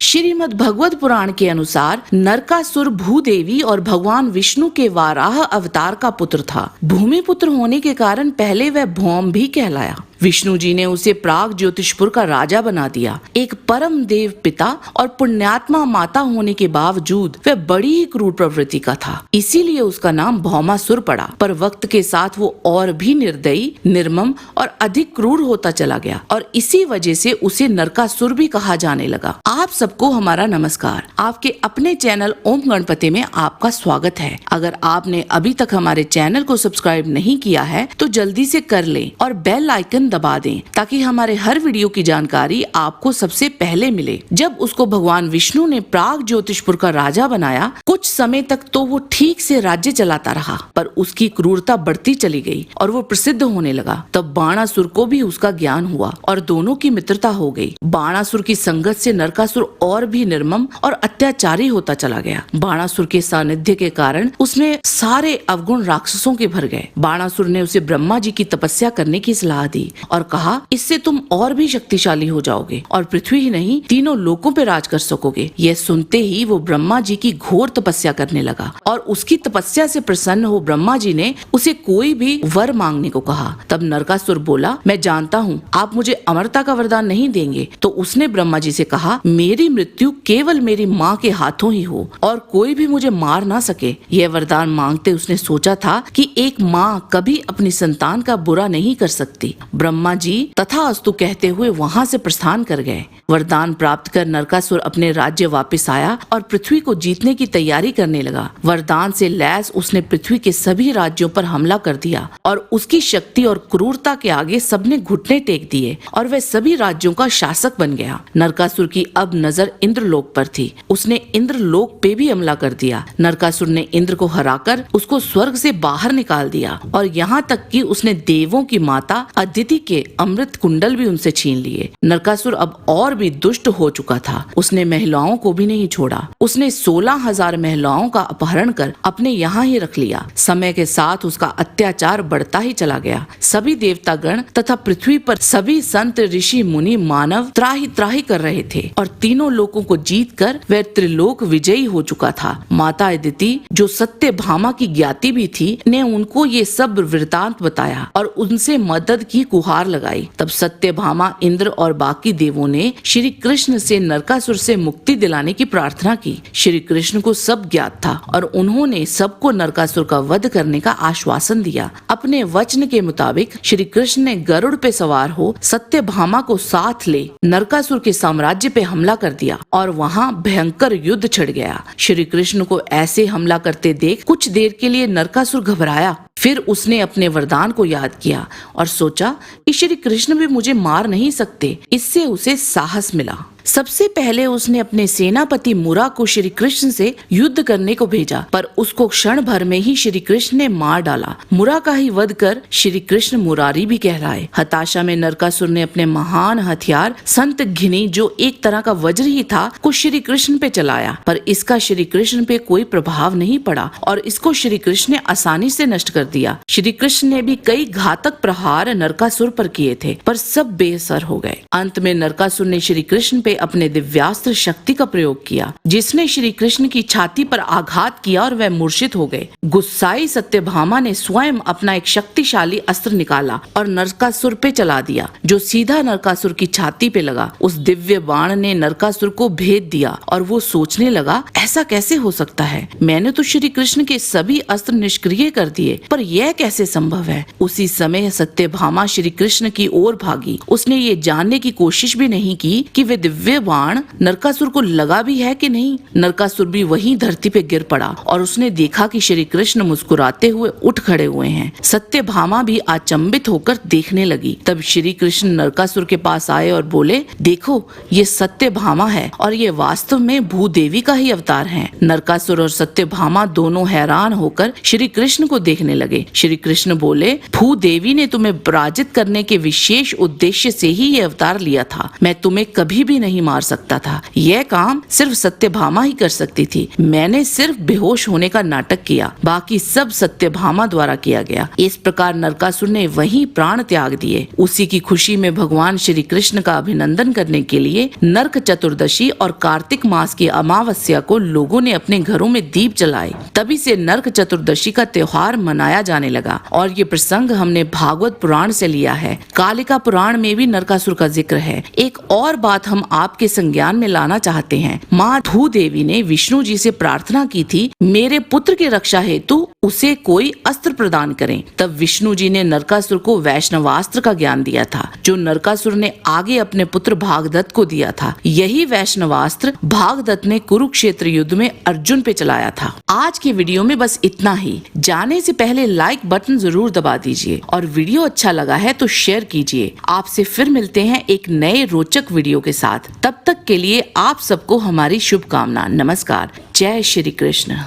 श्रीमद् भगवत पुराण के अनुसार नरकासुर भूदेवी और भगवान विष्णु के वाराह अवतार का पुत्र था। भूमिपुत्र होने के कारण पहले वह भौम भी कहलाया। विष्णु जी ने उसे प्राग ज्योतिषपुर का राजा बना दिया। एक परम देव पिता और पुण्यात्मा माता होने के बावजूद वह बड़ी ही क्रूर प्रवृत्ति का था, इसीलिए उसका नाम भौमासुर पड़ा। पर वक्त के साथ वो और भी निर्दयी, निर्मम और अधिक क्रूर होता चला गया और इसी वजह से उसे नरकासुर भी कहा जाने लगा। आप सबको हमारा नमस्कार। आपके अपने चैनल ओम गणपति में आपका स्वागत है। अगर आपने अभी तक हमारे चैनल को सब्सक्राइब नहीं किया है तो जल्दी से कर लें और बेल आइकन दबा दें ताकि हमारे हर वीडियो की जानकारी आपको सबसे पहले मिले। जब उसको भगवान विष्णु ने प्राग ज्योतिषपुर का राजा बनाया, कुछ समय तक तो वो ठीक से राज्य चलाता रहा, पर उसकी क्रूरता बढ़ती चली गई और वो प्रसिद्ध होने लगा। तब बाणासुर को भी उसका ज्ञान हुआ और दोनों की मित्रता हो गई। बाणासुर की संगत से नरकासुर और भी निर्मम और अत्याचारी होता चला गया। बाणासुर के सानिध्य के कारण उसमें सारे अवगुण राक्षसों के भर गए। बाणासुर ने उसे ब्रह्मा जी की तपस्या करने की सलाह दी और कहा, इससे तुम और भी शक्तिशाली हो जाओगे और पृथ्वी ही नहीं तीनों लोकों पे राज कर सकोगे। यह सुनते ही वो ब्रह्मा जी की घोर तपस्या करने लगा और उसकी तपस्या से प्रसन्न हो ब्रह्मा जी ने उसे कोई भी वर मांगने को कहा। तब नरकासुर बोला, मैं जानता हूँ आप मुझे अमरता का वरदान नहीं देंगे। तो उसने ब्रह्मा जी से कहा, मेरी मृत्यु केवल मेरी माँ के हाथों ही हो और कोई भी मुझे मार ना सके। यह वरदान मांगते उसने सोचा था कि एक माँ कभी अपनी संतान का बुरा नहीं कर सकती। ब्रह्मा जी तथास्तु कहते हुए वहां से प्रस्थान कर गए। वरदान प्राप्त कर नरकासुर अपने राज्य वापस आया और पृथ्वी को जीतने की तैयारी करने लगा। वरदान से लैस उसने पृथ्वी के सभी राज्यों पर हमला कर दिया और उसकी शक्ति और क्रूरता के आगे सबने घुटने टेक दिए और वह सभी राज्यों का शासक बन गया। नरकासुर की अब नजर इंद्रलोक पर थी। उसने इंद्रलोक पे भी हमला कर दिया। नरकासुर ने इंद्र को हराकर उसको स्वर्ग से बाहर निकाल दिया और यहाँ तक कि उसने देवों की माता अदिति के अमृत कुंडल भी उनसे छीन लिए। नरकासुर अब और भी दुष्ट हो चुका था। उसने महिलाओं को भी नहीं छोड़ा। उसने 16,000 महिलाओं का अपहरण कर अपने यहाँ ही रख लिया। समय के साथ उसका अत्याचार बढ़ता ही चला गया। सभी देवतागण तथा पृथ्वी पर सभी संत, ऋषि, मुनि, मानव त्राही त्राही कर रहे थे और तीनों लोकों को जीत कर वह त्रिलोक विजयी हो चुका था। माता अदिति, जो सत्यभामा की ज्ञाति भी थी, ने उनको ये सब वृतांत बताया और उनसे मदद की गुहार लगाई। तब सत्यभामा, इंद्र और बाकी देवों ने श्री कृष्ण से नरकासुर से मुक्ति दिलाने की प्रार्थना की। श्री कृष्ण को सब ज्ञात था और उन्होंने सबको नरकासुर का वध करने का आश्वासन दिया। अपने वचन के मुताबिक श्री कृष्ण ने गरुड़ पे सवार हो सत्यभामा को साथ ले नरकासुर के साम्राज्य पे हमला कर दिया और वहाँ भयंकर युद्ध छिड़ गया। श्री कृष्ण को ऐसे हमला करते देख कुछ देर के लिए नरकासुर घबराया। फिर उसने अपने वरदान को याद किया और सोचा कि श्री कृष्ण भी मुझे मार नहीं सकते। इससे उसे साहस मिला। सबसे पहले उसने अपने सेनापति मुरा को श्री कृष्ण से युद्ध करने को भेजा, पर उसको क्षण भर में ही श्री कृष्ण ने मार डाला। मुरा का ही वध कर श्री कृष्ण मुरारी भी कहलाए। हताशा में नरकासुर ने अपने महान हथियार संत घिनी, जो एक तरह का वज्र ही था, को श्री कृष्ण पे चलाया, पर इसका श्री कृष्ण पे कोई प्रभाव नहीं पड़ा और इसको श्री कृष्ण ने आसानी से नष्ट कर दिया। श्री कृष्ण ने भी कई घातक प्रहार नरकासुर पर किए थे, पर सब बेअसर हो गए। अंत में नरकासुर ने श्री कृष्ण पे अपने दिव्यास्त्र शक्ति का प्रयोग किया, जिसने श्री कृष्ण की छाती पर आघात किया और वह मूर्छित हो गए। गुस्साई सत्यभामा ने स्वयं अपना एक शक्तिशाली अस्त्र निकाला और नरकासुर पे चला दिया, जो सीधा नरकासुर की छाती पे लगा। उस दिव्य बाण ने नरकासुर को भेद दिया और वो सोचने लगा, ऐसा कैसे हो सकता है? मैंने तो श्री कृष्ण के सभी अस्त्र निष्क्रिय कर दिए, पर यह कैसे संभव है? उसी समय सत्यभामा श्री कृष्ण की ओर भागी। उसने ये जानने की कोशिश भी नहीं की कि वे दिव्य बाण नरकासुर को लगा भी है कि नहीं। नरकासुर भी वहीं धरती पे गिर पड़ा और उसने देखा कि श्री कृष्ण मुस्कुराते हुए उठ खड़े हुए हैं। सत्यभामा भी अचंभित होकर देखने लगी। तब श्री कृष्ण नरकासुर के पास आए और बोले, देखो ये सत्यभामा है और ये वास्तव में भूदेवी का ही अवतार है। नरकासुर और सत्यभामा दोनों हैरान होकर श्री कृष्ण को देखने लगे। श्री कृष्ण बोले, भूदेवी ने तुम्हें पराजित करने के विशेष उद्देश्य से ही ये अवतार लिया था। मैं तुम्हें कभी भी नहीं नहीं मार सकता था। यह काम सिर्फ सत्यभामा ही कर सकती थी। मैंने सिर्फ बेहोश होने का नाटक किया, बाकी सब सत्यभामा द्वारा किया गया। इस प्रकार नरकासुर ने वहीं प्राण त्याग दिए। उसी की खुशी में भगवान श्री कृष्ण का अभिनंदन करने के लिए नरक चतुर्दशी और कार्तिक मास की अमावस्या को लोगों ने अपने घरों में दीप जलाए। तभी से नरक चतुर्दशी का त्योहार मनाया जाने लगा और ये प्रसंग हमने भागवत पुराण से लिया है। कालिका पुराण में भी नरकासुर का जिक्र है। एक और बात हम आपके संज्ञान में लाना चाहते हैं। माँ भूदेवी ने विष्णु जी से प्रार्थना की थी, मेरे पुत्र की रक्षा हेतु उसे कोई अस्त्र प्रदान करें। तब विष्णु जी ने नरकासुर को वैष्णवास्त्र का ज्ञान दिया था, जो नरकासुर ने आगे अपने पुत्र भागदत्त को दिया था। यही वैष्णवास्त्र भागदत्त ने कुरुक्षेत्र युद्ध में अर्जुन पे चलाया था। आज की वीडियो में बस इतना ही। जाने से पहले लाइक बटन जरूर दबा दीजिए और वीडियो अच्छा लगा है तो शेयर कीजिए। आपसे फिर मिलते हैं एक नए रोचक वीडियो के साथ। तब तक के लिए आप सबको हमारी शुभकामना। नमस्कार। जय श्री कृष्ण।